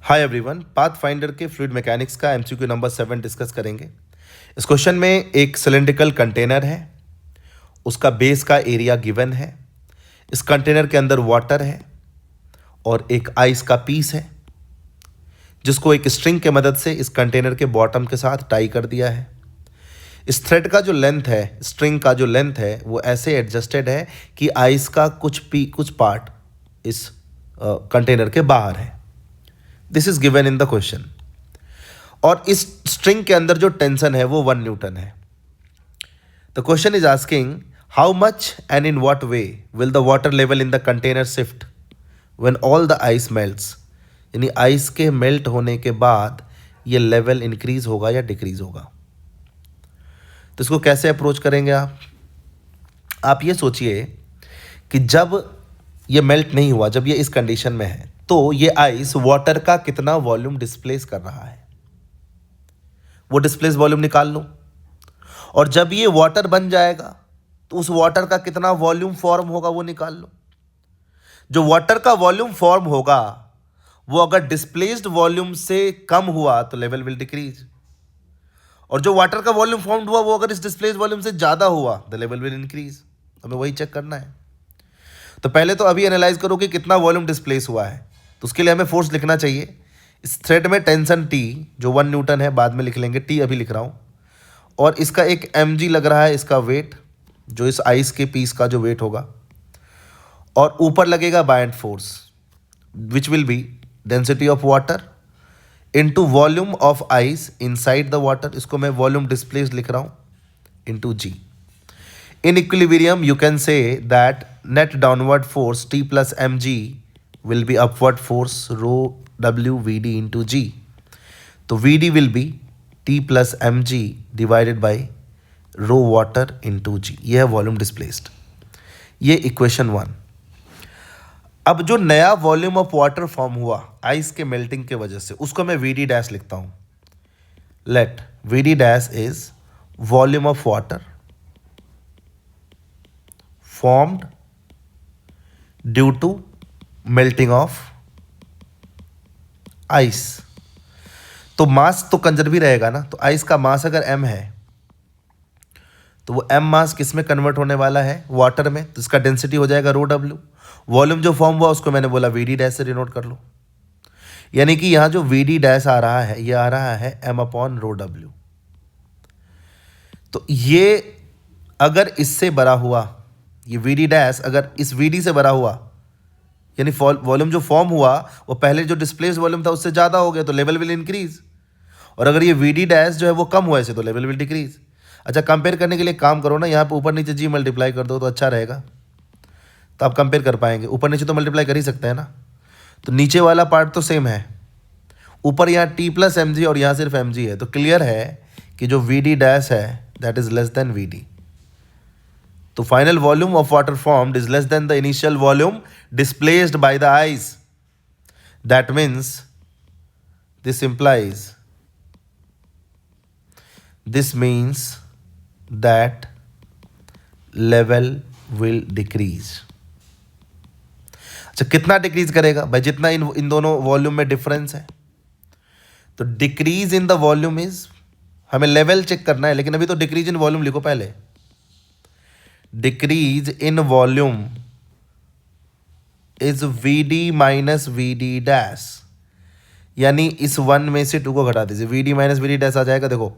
Hi everyone, path finder के fluid mechanics का MCQ number 7 discuss करेंगे। इस क्वेश्चन में एक सिलेंड्रिकल कंटेनर है, उसका बेस का एरिया गिवन है, इस कंटेनर के अंदर वाटर है और एक आइस का पीस है जिसको एक स्ट्रिंग के मदद से इस कंटेनर के बॉटम के साथ टाई कर दिया है। इस थ्रेड का जो लेंथ है, स्ट्रिंग का जो लेंथ है, वो ऐसे एडजस्टेड है कि आइस का कुछ पार्ट इस कंटेनर के बाहर है। This is given in the question. और इस स्ट्रिंग के अंदर जो टेंशन है वो 1 न्यूटन है। The question is asking how much and in what way will the water level in the container shift when all the ice melts. यानी ice के मेल्ट होने के बाद ये लेवल इंक्रीज होगा या डिक्रीज होगा। तो इसको कैसे अप्रोच करेंगे आप ये सोचिए कि जब ये मेल्ट नहीं हुआ, जब ये इस कंडीशन में है, तो ये आइस वाटर का कितना वॉल्यूम डिस्प्लेस कर रहा है, वो डिस्प्लेस वॉल्यूम निकाल लो। और जब ये वाटर बन जाएगा तो उस वाटर का कितना वॉल्यूम फॉर्म होगा वो निकाल लो। जो वाटर का वॉल्यूम फॉर्म होगा वो अगर डिस्प्लेस्ड वॉल्यूम से कम हुआ तो लेवल विल डिक्रीज, और जो वाटर का वॉल्यूम फॉर्म हुआ वो अगर इस डिस्प्लेस्ड वॉल्यूम से ज्यादा हुआ द लेवल विल इंक्रीज। हमें वही चेक करना है। तो पहले तो अभी एनालाइज करो कि कितना वॉल्यूम डिस्प्लेस हुआ है। तो उसके लिए हमें फोर्स लिखना चाहिए। इस थ्रेड में टेंशन टी जो 1 न्यूटन है, बाद में लिख लेंगे, टी अभी लिख रहा हूँ। और इसका एक mg लग रहा है, इसका वेट जो इस आइस के पीस का जो वेट होगा। और ऊपर लगेगा buoyant force which will be density of water into volume of ice inside the water. इसको मैं वॉल्यूम डिस्प्लेस्ड लिख रहा हूँ into g. In equilibrium, you can say that net downward force T plus mg will be upward force rho w vd into g. तो vd will be T plus mg divided by rho water into g. ये है volume displaced. ये equation 1। अब जो नया volume of water form हुआ आइस के मेल्टिंग के वजह से, उसको मैं vd डैश लिखता हूँ। Let vd dash is volume of water formed due to melting of ice। तो मास तो कंजर्व ही रहेगा ना। तो आइस का मास अगर m है तो वो m मास किस में कन्वर्ट होने वाला है, वाटर में। तो इसका डेंसिटी हो जाएगा रो डब्ल्यू। वॉल्यूम जो फॉर्म हुआ उसको मैंने बोला वी डी डैश से डिनोट कर लो। यानी कि यहाँ जो वी डी डैश आ रहा है ये आ रहा है m अपॉन रो डब्ल्यू। तो ये अगर इससे बड़ा हुआ, ये वी डी डैश अगर इस वी डी से बड़ा हुआ, यानी वॉल्यूम जो फॉर्म हुआ वो पहले जो डिस्प्लेस वॉल्यूम था उससे ज़्यादा हो गया, तो लेवल विल इंक्रीज। और अगर ये वी डी डैश जो है वो कम हुआ इसे, तो लेवल विल डिक्रीज। अच्छा, कंपेयर करने के लिए काम करो ना, यहाँ पे ऊपर नीचे जी मल्टीप्लाई कर दो तो अच्छा रहेगा, तो आप कंपेयर कर पाएंगे। ऊपर नीचे तो मल्टीप्लाई कर ही सकते हैं ना। तो नीचे वाला पार्ट तो सेम है, ऊपर यहाँ टी प्लस एम जी और यहाँ सिर्फ एम जी है। तो क्लियर है कि जो वी डी डैश है that is less than V D. तो final volume of water formed is less than the initial volume displaced by the ice. That means this means that level will decrease। अच्छा, कितना decrease करेगा भाई? जितना इन दोनों volume में difference है। तो decrease in the volume is, हमें लेवल चेक करना है, लेकिन अभी तो डिक्रीज इन वॉल्यूम लिखो पहले। Decrease in volume is V D minus V D dash. यानी इस 1 में से 2 को घटा दीजिए, V D minus V D dash आ जाएगा। देखो,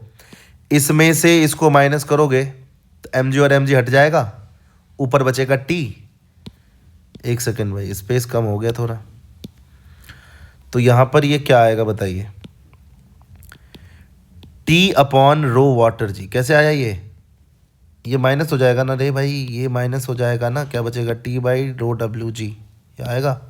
इसमें से इसको माइनस करोगे तो एम जी और एम जी हट जाएगा, ऊपर बचेगा टी। एक सेकेंड भाई, स्पेस कम हो गया थोड़ा। तो यहां पर ये क्या आएगा बताइए? टी अपॉन रो वाटर जी। कैसे आया ये माइनस हो जाएगा ना रे भाई, ये माइनस हो जाएगा ना। क्या बचेगा? T by rho W G, ये आएगा।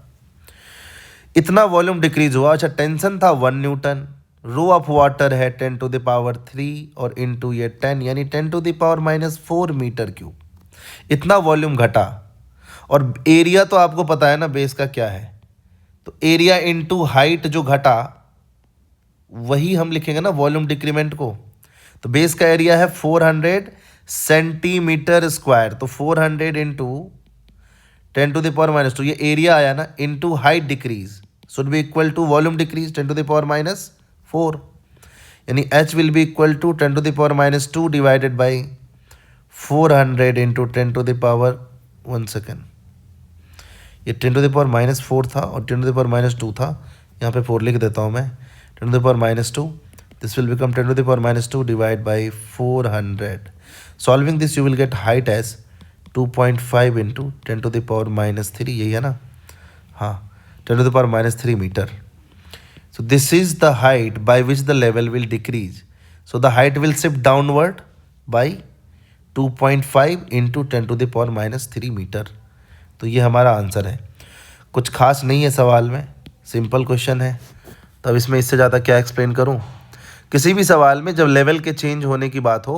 इतना वॉल्यूम डिक्रीज हुआ। अच्छा, टेंशन था 1 न्यूटन, रो ऑफ वाटर है 10 टू द पावर 3 और इनटू ये 10 यानी 10 to the power -4 metre cube. इतना वॉल्यूम घटा। और एरिया तो आपको पता है ना बेस का क्या है, तो एरिया इनटू हाइट जो घटा वही हम लिखेंगे ना वॉल्यूम डिक्रीमेंट को। तो बेस का एरिया है 400 सेंटीमीटर स्क्वायर। तो 400 इंटू 10 टू द पावर -2 ये एरिया आया ना, into height decrease. Should be equal to volume decrease 10⁻⁻⁴, यानी h will be equal to 10⁻⁻² divided by 400 into 1 second, ये 10⁻⁻⁴ था और 10⁻⁻² था, यहाँ पे 4 लिख देता हूँ मैं, 10⁻⁻², this will become 10⁻⁻² divided by 400. Solving this you will get height as 2.5 into 10⁻⁻3, यही है ना, हाँ 10⁻⁻3 metre. So this is the height by which the level will decrease. So the height will shift downward by 2.5 into 10⁻⁻3 metre. तो ये हमारा answer है. कुछ खास नहीं है सवाल में, सिंपल क्वेश्चन है. तो अब इसमें इससे ज़्यादा क्या एक्सप्लेन करूं. किसी भी सवाल में जब लेवल के चेंज होने की बात हो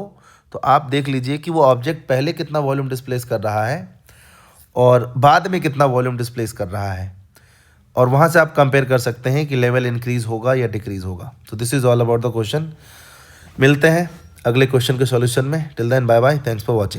तो आप देख लीजिए कि वो ऑब्जेक्ट पहले कितना वॉल्यूम डिस्प्लेस कर रहा है और बाद में कितना वॉल्यूम डिस्प्लेस कर रहा है, और वहाँ से आप कंपेयर कर सकते हैं कि लेवल इंक्रीज होगा या डिक्रीज होगा. तो this is all about the question. मिलते हैं अगले क्वेश्चन के सॉल्यूशन में. Till then bye bye, thanks for watching.